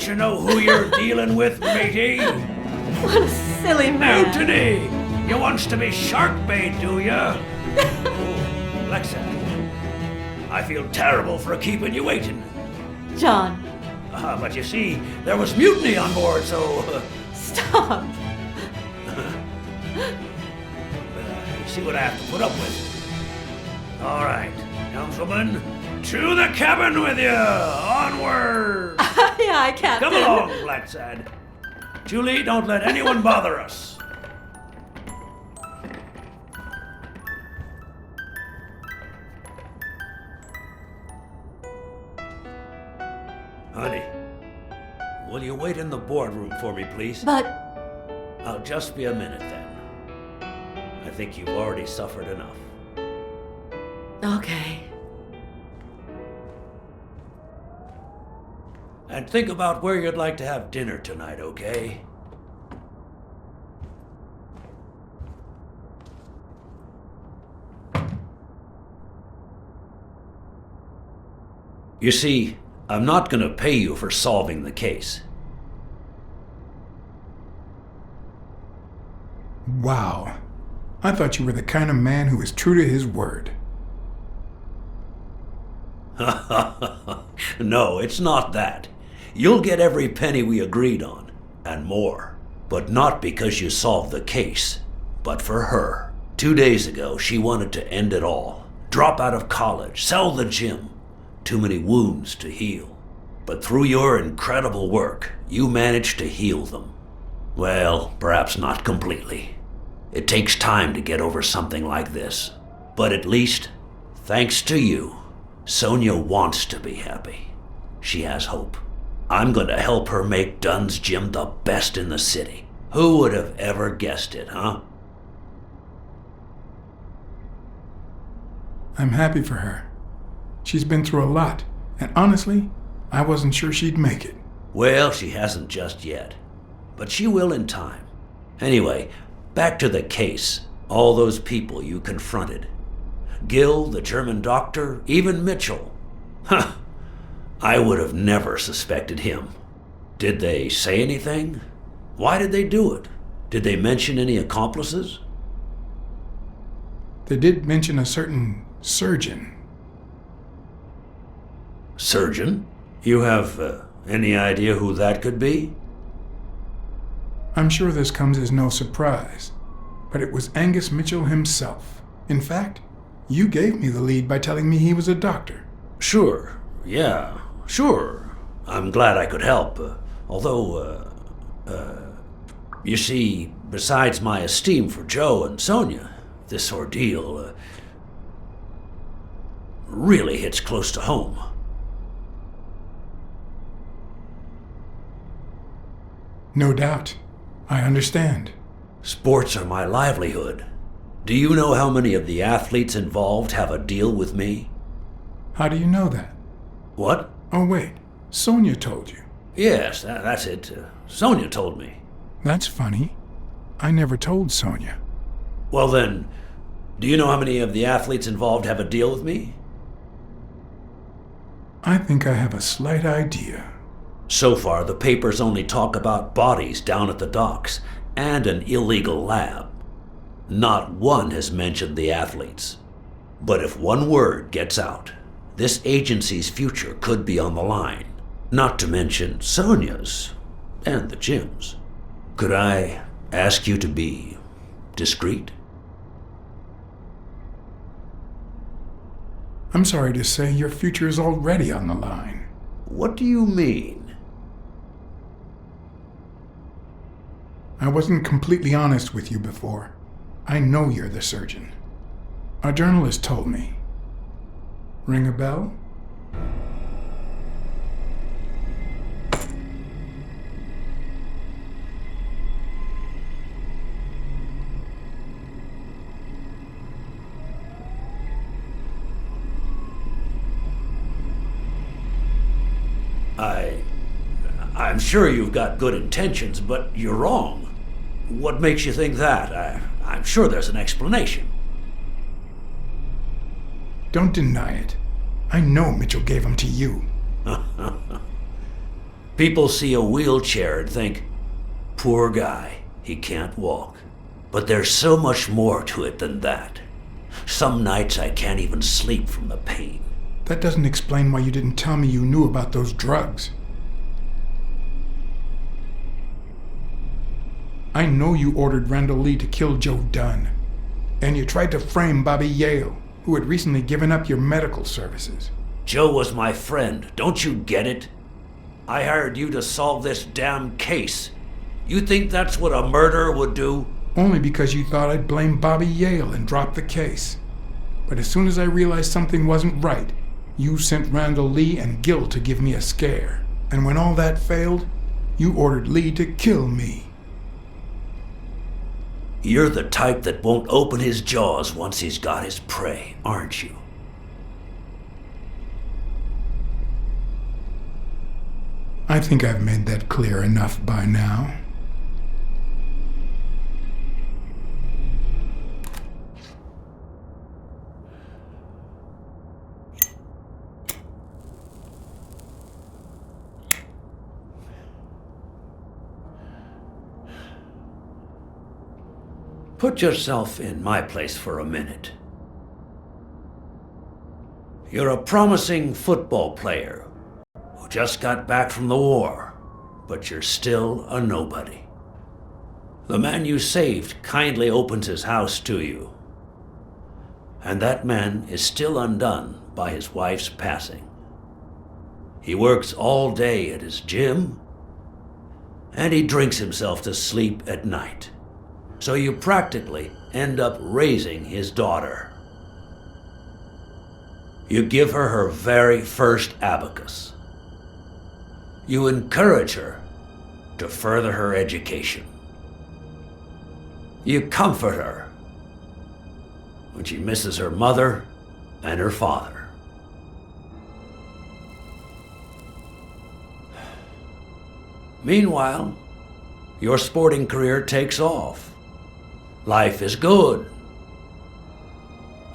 Don't you know who you're dealing with, matey? What a silly man. Anthony! You wants to be shark bait, do ya? Blacksad, I feel terrible for keeping you waiting. John, But you see, there was mutiny on board, so... stop. You see what I have to put up with. All right, helmswoman, to the cabin with you! Onward! Aye, aye, Captain. Come along, Blacksad. Julie, don't let anyone bother us. Honey, will you wait in the boardroom for me, please? But, I'll just be a minute then. I think you've already suffered enough. okay. And think about where you'd like to have dinner tonight, okay? You see, I'm not gonna pay you for solving the case. Wow. I thought you were the kind of man who is true to his word. No, it's not that. You'll get every penny we agreed on, and more. But not because you solved the case, but for her. 2 days ago, she wanted to end it all. Drop out of college, sell the gym. Too many wounds to heal. But through your incredible work, you managed to heal them. Well, perhaps not completely. It takes time to get over something like this. But at least, thanks to you, Sonia wants to be happy. She has hope. I'm going to help her make Dunn's Gym the best in the city. Who would have ever guessed it, huh? I'm happy for her. She's been through a lot, and honestly, I wasn't sure she'd make it. Well, she hasn't just yet. But she will in time. Anyway, back to the case. All those people you confronted. Gill, the German doctor, even Mitchell. Huh. I would have never suspected him. Did they say anything? Why did they do it? Did they mention any accomplices? They did mention a certain surgeon. Surgeon? You have any idea who that could be? I'm sure this comes as no surprise, but it was Angus Mitchell himself. In fact, you gave me the lead by telling me he was a doctor. Sure, yeah, sure. I'm glad I could help. Although, you see, besides my esteem for Joe and Sonia, this ordeal really hits close to home. No doubt. I understand. Sports are my livelihood. Do you know how many of the athletes involved have a deal with me? How do you know that? What? Oh, wait. Sonia told you. Yes, that's it. Sonia told me. That's funny. I never told Sonia. Well then, do you know how many of the athletes involved have a deal with me? I think I have a slight idea. So far, the papers only talk about bodies down at the docks and an illegal lab. Not one has mentioned the athletes. But if one word gets out, this agency's future could be on the line. Not to mention Sonia's and the gym's. Could I ask you to be discreet? I'm sorry to say your future is already on the line. What do you mean? I wasn't completely honest with you before. I know you're the surgeon. A journalist told me. Ring a bell? I'm sure you've got good intentions, but you're wrong. What makes you think that? I'm sure there's an explanation. Don't deny it. I know Mitchell gave them to you. People see a wheelchair and think, poor guy, he can't walk. But there's so much more to it than that. Some nights I can't even sleep from the pain. That doesn't explain why you didn't tell me you knew about those drugs. I know you ordered Randall Lee to kill Joe Dunn. And you tried to frame Bobby Yale, who had recently given up your medical services. Joe was my friend, don't you get it? I hired you to solve this damn case. You think that's what a murderer would do? Only because you thought I'd blame Bobby Yale and drop the case. But as soon as I realized something wasn't right, you sent Randall Lee and Gil to give me a scare. And when all that failed, you ordered Lee to kill me. You're the type that won't open his jaws once he's got his prey, aren't you? I think I've made that clear enough by now. Put yourself in my place for a minute. You're a promising football player who just got back from the war, but you're still a nobody. The man you saved kindly opens his house to you, and that man is still undone by his wife's passing. He works all day at his gym, and he drinks himself to sleep at night. So you practically end up raising his daughter. You give her her very first abacus. You encourage her to further her education. You comfort her when she misses her mother and her father. Meanwhile, your sporting career takes off. Life is good.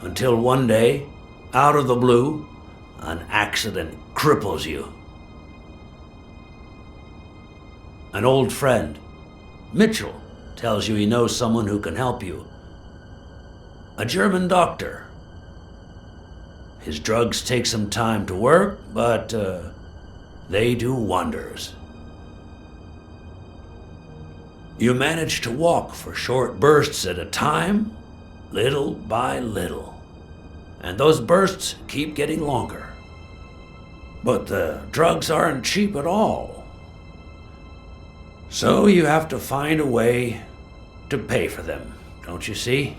Until one day, out of the blue, an accident cripples you. An old friend, Mitchell, tells you he knows someone who can help you. A German doctor. His drugs take some time to work, but they do wonders. You manage to walk for short bursts at a time, little by little. And those bursts keep getting longer. But the drugs aren't cheap at all. So you have to find a way to pay for them, don't you see?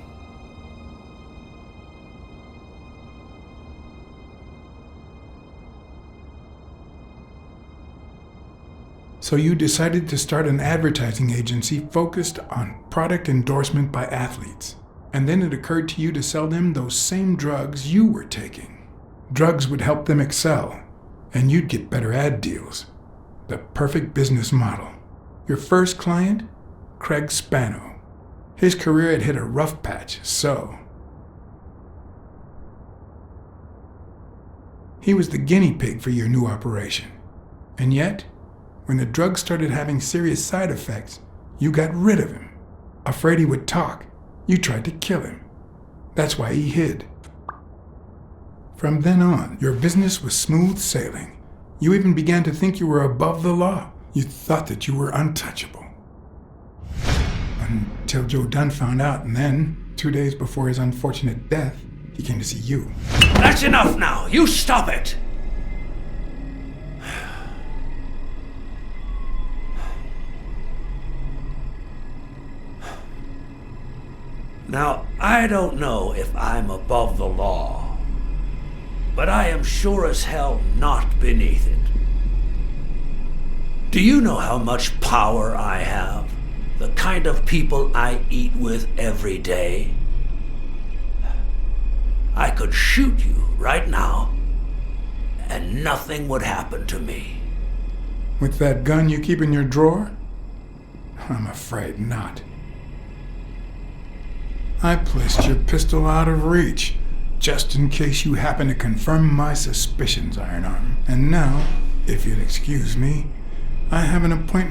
So you decided to start an advertising agency focused on product endorsement by athletes. And then it occurred to you to sell them those same drugs you were taking. Drugs would help them excel, and you'd get better ad deals. The perfect business model. Your first client? Craig Spano. His career had hit a rough patch, so... He was the guinea pig for your new operation. And yet, when the drug started having serious side effects, you got rid of him. Afraid he would talk, you tried to kill him. That's why he hid. From then on, your business was smooth sailing. You even began to think you were above the law. You thought that you were untouchable. Until Joe Dunn found out, and then, 2 days before his unfortunate death, he came to see you. That's enough now! You stop it! Now, I don't know if I'm above the law, but I am sure as hell not beneath it. Do you know how much power I have? The kind of people I eat with every day? I could shoot you right now, and nothing would happen to me. With that gun you keep in your drawer? I'm afraid not. I placed your pistol out of reach, just in case you happen to confirm my suspicions, Iron Arm. And now, if you'll excuse me, I have an appointment